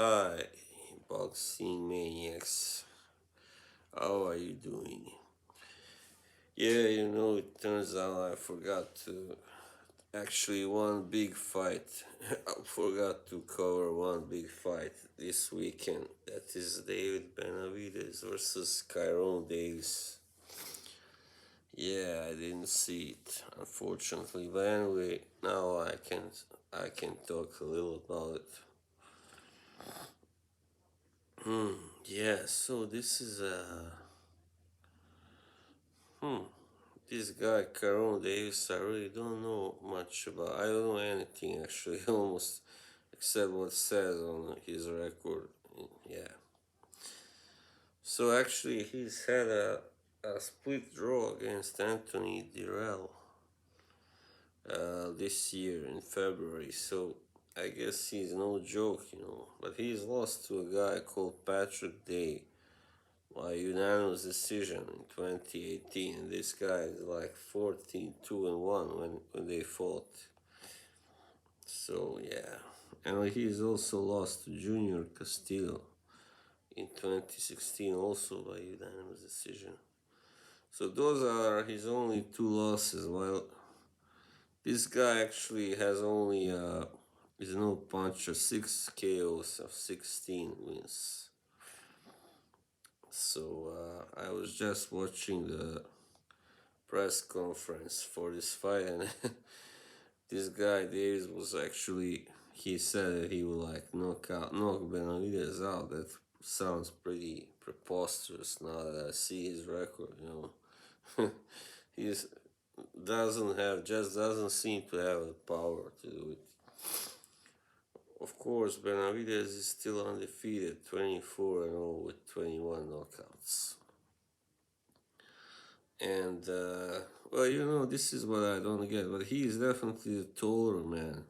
Hi, boxing maniacs. How are you doing? Yeah, it turns out I forgot to actually one big fight. I forgot to cover one big fight this weekend. That is David Benavidez versus Kyrone Davis. Yeah, I didn't see it, unfortunately. But anyway, now I can talk a little about it. Yeah, so this is Hmm. This guy, Kyrone Davis, I really don't know much about. I don't know anything actually, almost except what says on his record. Yeah. So actually, he's had a split draw against Anthony Dirrell this year in February. So I guess he's no joke. But he's lost to a guy called Patrick Day by unanimous decision in 2018. And this guy is like 14-2-1 when they fought. So yeah, and he's also lost to Junior Castillo in 2016, also by unanimous decision. So those are his only two losses. While this guy actually has only is no puncher, 6 KOs of 16 wins. So I was just watching the press conference for this fight, and this guy Davis was actually, he said that he would like knock Benavidez out. That sounds pretty preposterous now that I see his record. He doesn't seem to have the power to do it. Of course, Benavidez is still undefeated, 24-0 with 21 knockouts. And well, this is what I don't get, but he is definitely the taller man.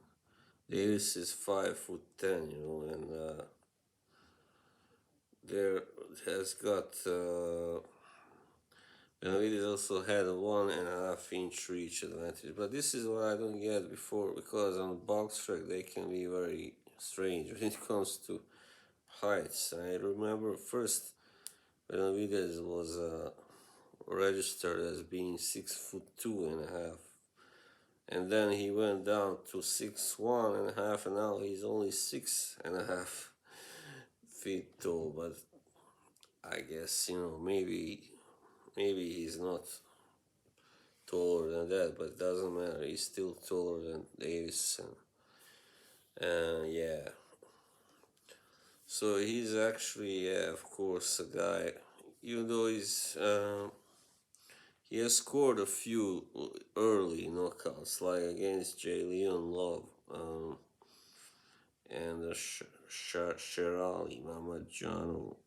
Davis is 5'10", and there has got Benavidez also had a 1.5 inch reach advantage. But this is what I don't get before, because on the box track they can be very strange when it comes to heights. I remember first Benavidez was registered as being 6'2.5", and then he went down to 6'1.5", and now he's only 6.5 feet tall. But I guess maybe he's not taller than that, but it doesn't matter. He's still taller than Davis, and yeah. So he's actually, yeah, of course, a guy. Even though he has scored a few early knockouts, like against J. Leon Love, and Sherali Mamajano,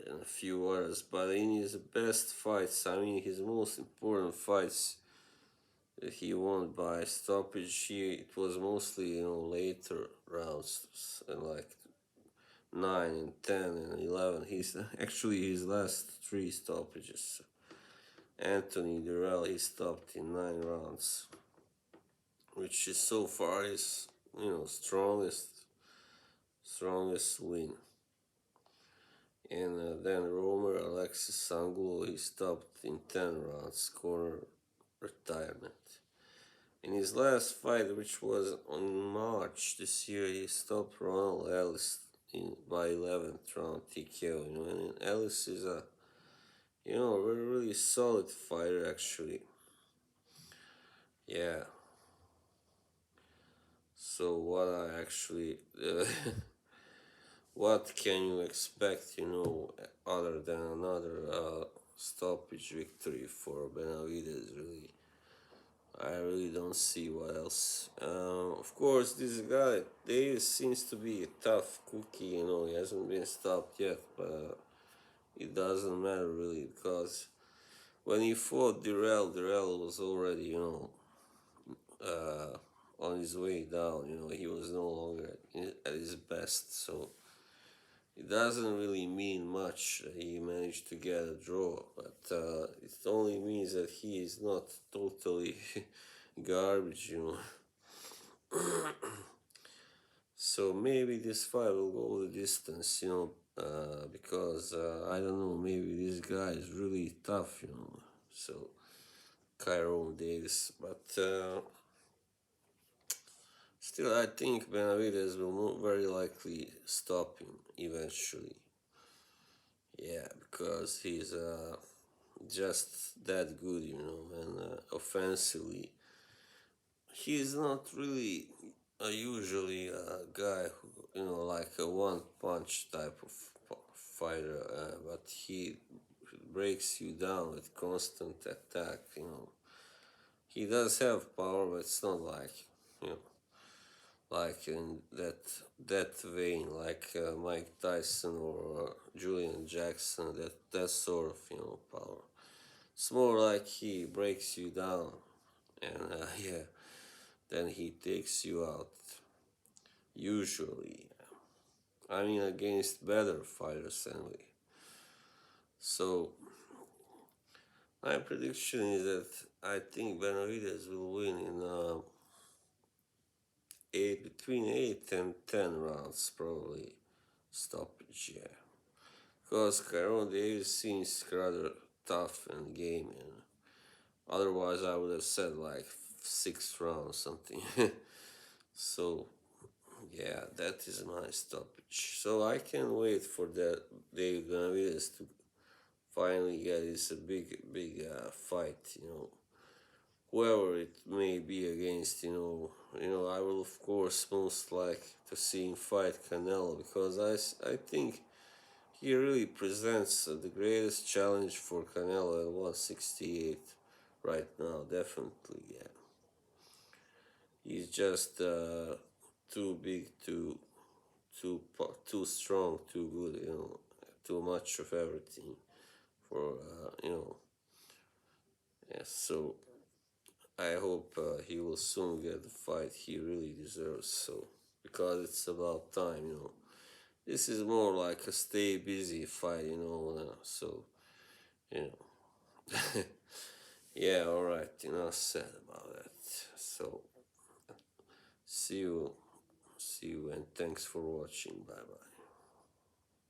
and a few others. But in his best fights, I mean his most important fights that he won by stoppage, it was mostly later rounds, and like 9 and 10 and 11. He's actually his last three stoppages. Anthony Dirrell, he stopped in 9 rounds, which is so far his strongest win. And then Romer Alexis Angulo, he stopped in 10 rounds, corner retirement. In his last fight, which was on March this year, he stopped Ronald Ellis by 11th round TKO. And Ellis is a really solid fighter actually. Yeah. So what I actually what can you expect, other than another stoppage victory for Benavidez? Really, I really don't see what else. Of course, this guy Davis seems to be a tough cookie. He hasn't been stopped yet, but it doesn't matter really, because when he fought Dirrell was already, on his way down. He was no longer at his best, so it doesn't really mean much that he managed to get a draw, but it only means that he is not totally garbage. So maybe this fight will go the distance, because I don't know, maybe this guy is really tough, So Kyrone Davis, but still, I think Benavidez will very likely stop him eventually. Yeah, because he's just that good, and offensively, he's not really usually a guy who, like a one punch type of fighter, but he breaks you down with constant attack, He does have power, but it's not you know, like in that vein, like Mike Tyson or Julian Jackson, that sort of power. It's more like he breaks you down, and yeah, then he takes you out. Usually, I mean against better fighters anyway. So my prediction is that I think Benavidez will win in between 8 and 10 rounds, probably stoppage. Yeah. Because Kyrone Davis seems rather tough and game, otherwise I would have said like 6 rounds something. So yeah, that is my stoppage. So I can't wait for that David Benavidez to finally get this a big fight. Whoever it may be against. I will of course most like to see him fight Canelo because I think he really presents the greatest challenge for Canelo at 168 right now. Definitely, yeah. He's just too big, too strong, too good. Too much of everything for Yes. So I hope he will soon get the fight he really deserves. So because it's about time. This is more like a stay busy fight. So you know. Yeah, all right. Enough said about that. So see you, and thanks for watching. Bye bye.